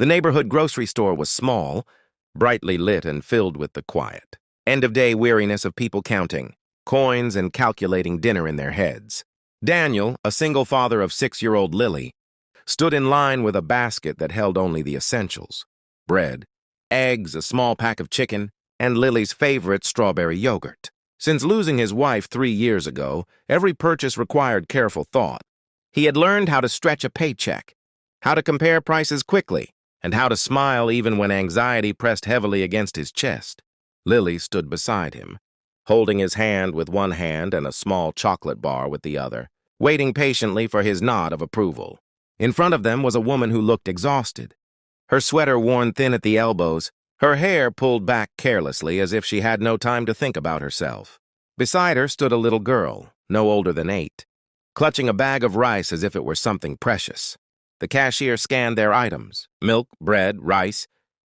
The neighborhood grocery store was small, brightly lit and filled with the quiet, end-of-day weariness of people counting coins and calculating dinner in their heads. Daniel, a single father of 6-year-old Lily, stood in line with a basket that held only the essentials: bread, eggs, a small pack of chicken, and Lily's favorite strawberry yogurt. Since losing his wife 3 years ago, every purchase required careful thought. He had learned how to stretch a paycheck, how to compare prices quickly, and how to smile even when anxiety pressed heavily against his chest. Lily stood beside him, holding his hand with one hand and a small chocolate bar with the other, waiting patiently for his nod of approval. In front of them was a woman who looked exhausted, her sweater worn thin at the elbows, her hair pulled back carelessly as if she had no time to think about herself. Beside her stood a little girl, no older than 8, clutching a bag of rice as if it were something precious. The cashier scanned their items: milk, bread, rice,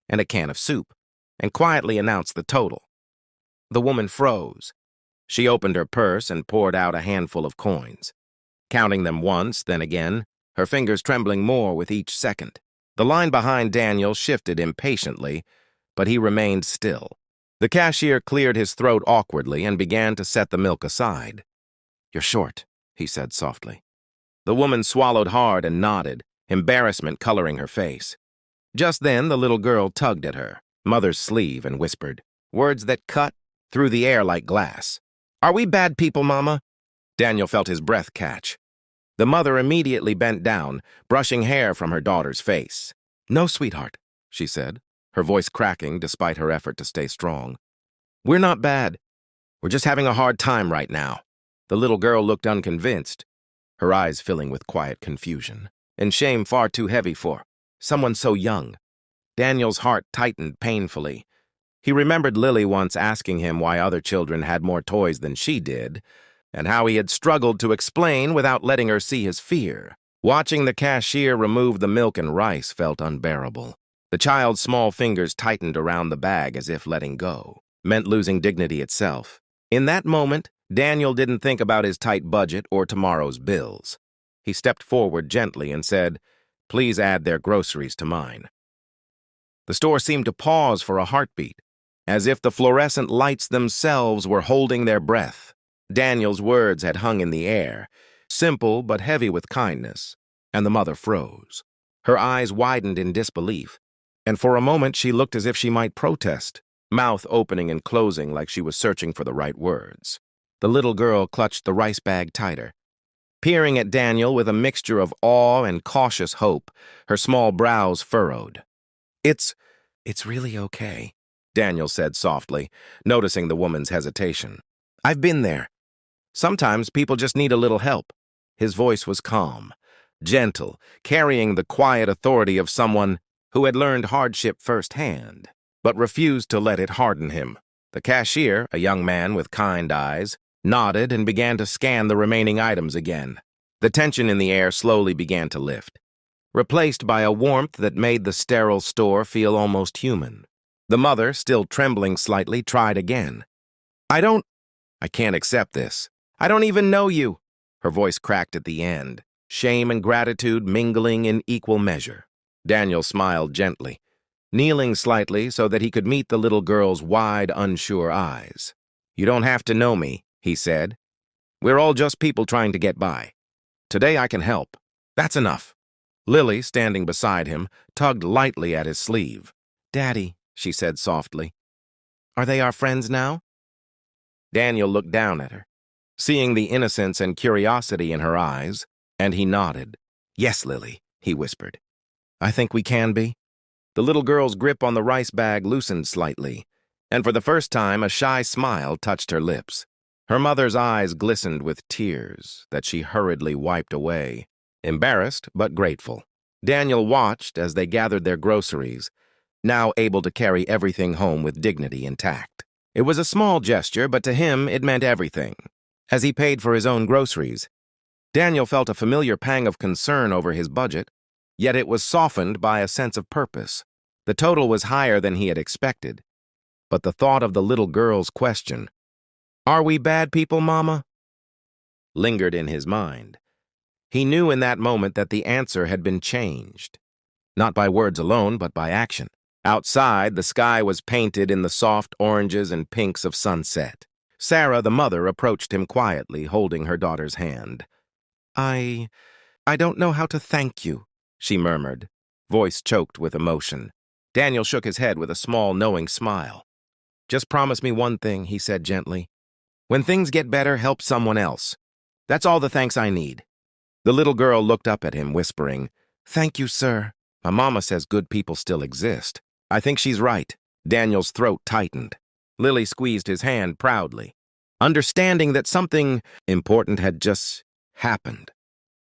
and a can of soup, and quietly announced the total. The woman froze. She opened her purse and poured out a handful of coins, counting them once, then again, her fingers trembling more with each second. The line behind Daniel shifted impatiently, but he remained still. The cashier cleared his throat awkwardly and began to set the milk aside. "You're short," he said softly. The woman swallowed hard and nodded, embarrassment coloring her face. Just then, the little girl tugged at her mother's sleeve and whispered, words that cut through the air like glass. "Are we bad people, Mama?" Daniel felt his breath catch. The mother immediately bent down, brushing hair from her daughter's face. "No, sweetheart," she said, her voice cracking despite her effort to stay strong. "We're not bad. We're just having a hard time right now." The little girl looked unconvinced, her eyes filling with quiet confusion, and shame far too heavy for someone so young. Daniel's heart tightened painfully. He remembered Lily once asking him why other children had more toys than she did, and how he had struggled to explain without letting her see his fear. Watching the cashier remove the milk and rice felt unbearable. The child's small fingers tightened around the bag as if letting go meant losing dignity itself. In that moment, Daniel didn't think about his tight budget or tomorrow's bills. He stepped forward gently and said, "Please add their groceries to mine." The store seemed to pause for a heartbeat, as if the fluorescent lights themselves were holding their breath. Daniel's words had hung in the air, simple but heavy with kindness, and the mother froze. Her eyes widened in disbelief, and for a moment she looked as if she might protest, mouth opening and closing like she was searching for the right words. The little girl clutched the rice bag tighter, peering at Daniel with a mixture of awe and cautious hope, her small brows furrowed. It's really okay," Daniel said softly, noticing the woman's hesitation. "I've been there. Sometimes people just need a little help." His voice was calm, gentle, carrying the quiet authority of someone who had learned hardship firsthand, but refused to let it harden him. The cashier, a young man with kind eyes, nodded and began to scan the remaining items again. The tension in the air slowly began to lift, replaced by a warmth that made the sterile store feel almost human. The mother, still trembling slightly, tried again. I can't accept this. I don't even know you." Her voice cracked at the end, shame and gratitude mingling in equal measure. Daniel smiled gently, kneeling slightly so that he could meet the little girl's wide, unsure eyes. "You don't have to know me," he said. "We're all just people trying to get by. Today I can help. That's enough." Lily, standing beside him, tugged lightly at his sleeve. "Daddy," she said softly, "are they our friends now?" Daniel looked down at her, seeing the innocence and curiosity in her eyes, and he nodded. "Yes, Lily," he whispered. "I think we can be." The little girl's grip on the rice bag loosened slightly, and for the first time a shy smile touched her lips. Her mother's eyes glistened with tears that she hurriedly wiped away, embarrassed but grateful. Daniel watched as they gathered their groceries, now able to carry everything home with dignity intact. It was a small gesture, but to him it meant everything. As he paid for his own groceries, Daniel felt a familiar pang of concern over his budget, yet it was softened by a sense of purpose. The total was higher than he had expected, but the thought of the little girl's question, "Are we bad people, Mama?" lingered in his mind. He knew in that moment that the answer had been changed. not by words alone, but by action. Outside, the sky was painted in the soft oranges and pinks of sunset. Sarah, the mother, approached him quietly, holding her daughter's hand. I don't know how to thank you," she murmured, voice choked with emotion. Daniel shook his head with a small, knowing smile. "Just promise me one thing," he said gently. "When things get better, help someone else. That's all the thanks I need." The little girl looked up at him, whispering, "Thank you, sir. My mama says good people still exist." "I think she's right." Daniel's throat tightened. Lily squeezed his hand proudly, understanding that something important had just happened.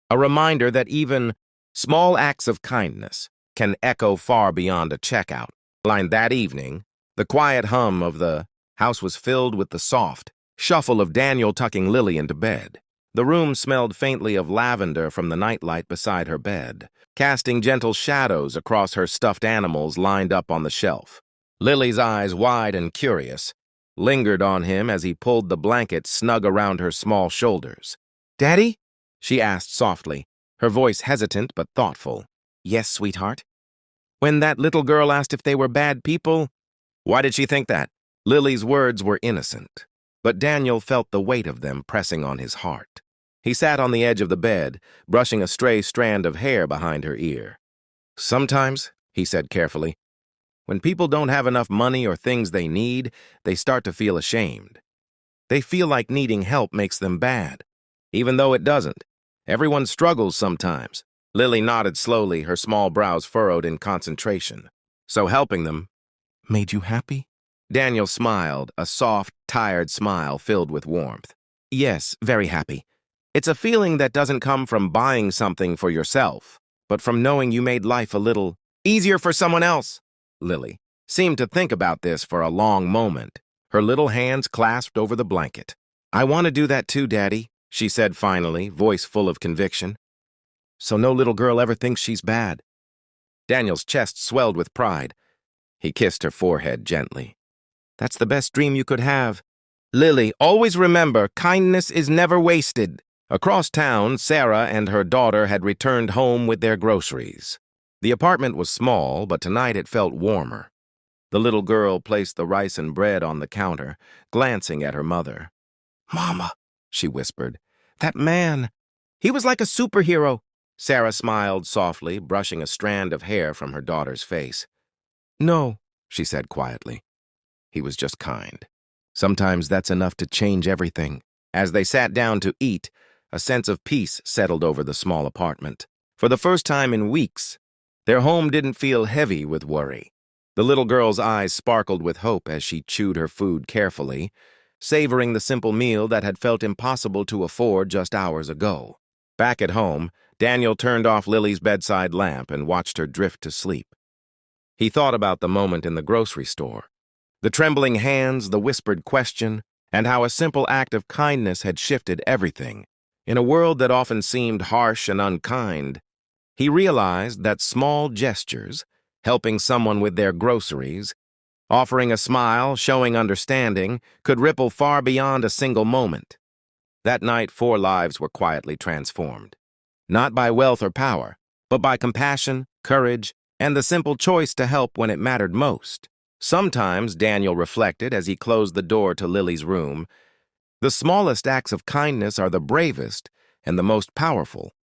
A reminder that even small acts of kindness can echo far beyond a checkout line. That evening, the quiet hum of the house was filled with the soft shuffle of Daniel tucking Lily into bed. The room smelled faintly of lavender from the nightlight beside her bed, casting gentle shadows across her stuffed animals lined up on the shelf. Lily's eyes, wide and curious, lingered on him as he pulled the blanket snug around her small shoulders. "Daddy?" she asked softly, her voice hesitant but thoughtful. "Yes, sweetheart." "When that little girl asked if they were bad people, why did she think that?" Lily's words were innocent, but Daniel felt the weight of them pressing on his heart. He sat on the edge of the bed, brushing a stray strand of hair behind her ear. "Sometimes," he said carefully, "when people don't have enough money or things they need, they start to feel ashamed. They feel like needing help makes them bad, even though it doesn't. Everyone struggles sometimes." Lily nodded slowly, her small brows furrowed in concentration. "So helping them made you happy?" Daniel smiled, a soft, tired smile filled with warmth. "Yes, very happy. It's a feeling that doesn't come from buying something for yourself, but from knowing you made life a little easier for someone else." Lily seemed to think about this for a long moment, her little hands clasped over the blanket. "I want to do that too, Daddy," she said finally, voice full of conviction. "So no little girl ever thinks she's bad." Daniel's chest swelled with pride. He kissed her forehead gently. "That's the best dream you could have. Lily, always remember, kindness is never wasted." Across town, Sarah and her daughter had returned home with their groceries. The apartment was small, but tonight it felt warmer. The little girl placed the rice and bread on the counter, glancing at her mother. "Mama," she whispered, "that man, he was like a superhero." Sarah smiled softly, brushing a strand of hair from her daughter's face. "No," she said quietly. "He was just kind. Sometimes that's enough to change everything." As they sat down to eat, a sense of peace settled over the small apartment. For the first time in weeks, their home didn't feel heavy with worry. The little girl's eyes sparkled with hope as she chewed her food carefully, savoring the simple meal that had felt impossible to afford just hours ago. Back at home, Daniel turned off Lily's bedside lamp and watched her drift to sleep. He thought about the moment in the grocery store, the trembling hands, the whispered question, and how a simple act of kindness had shifted everything. In a world that often seemed harsh and unkind, he realized that small gestures, helping someone with their groceries, offering a smile, showing understanding, could ripple far beyond a single moment. That night, 4 lives were quietly transformed. Not by wealth or power, but by compassion, courage, and the simple choice to help when it mattered most. Sometimes, Daniel reflected as he closed the door to Lily's room, the smallest acts of kindness are the bravest and the most powerful.